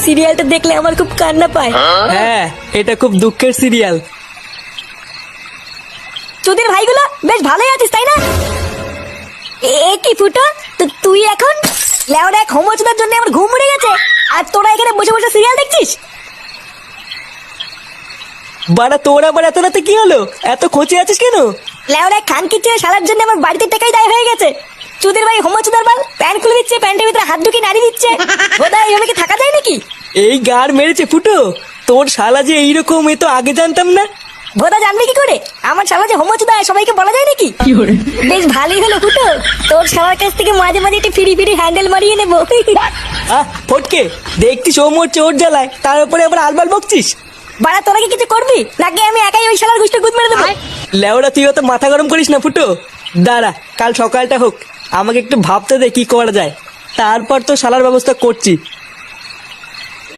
সিরিয়ালটা দেখলে আমার খুব কান্না পায়। হ্যাঁ, এটা খুব দুঃখের সিরিয়াল। তোদের ভাইগুলো বেশ ভালোই আছিস তাই না? এ কি ফুটো, তুই এখন লেওরা এক হোমোচুদার জন্য আমার ঘুম উড়ে গেছে, আর তোরা এখানে বসে বসে সিরিয়াল দেখছিস? বাড়া তোর আবার এত রাতে কি হলো? এত খোঁচে আছিস কেন? লেওরা খানকির চেয়ে শালার জন্য আমার বাড়িতে টাকাই দায় হয়ে গেছে। চুদের ভাই হোমোচুদার বাল প্যান্ট খুলে দিচ্ছে, প্যান্টের ভিতরে হাত ঢুকিয়ে নাড়ি দিচ্ছে। ওদা এইভাবে কি থাকা যায় নাকি? এই গার মেরেছে ফুটো, তোর শালা যে এইরকম, এ তো আগে জানতাম না। ভোদা জানবে কি করে আমার শালা যে হোমোচুদা সবাইকে বলা যায় নাকি? বেশ ভালোই হলো ফুটো, তোর শালার কাছ থেকে মাঝে মাঝে একটু ফিরি ফিরি হ্যান্ডেল মারিয়ে নেবো। ফটকে, দেখছিস ও মোর চোর জ্বালায়, তার উপরে আবার আলবাল বকছিস। বাড়া তোরা কি কিছু করবি নাকি আমি একাই ওই শালার গুষ্টি গুদ মেরে দেবো? লেওরা তুই অত মাথা গরম করিস না ফুটো, দাঁড়া কাল সকালটা হোক, আমাকে একটু ভাবতে দে কি করা যায়, তারপর তো শালার ব্যবস্থা করছি।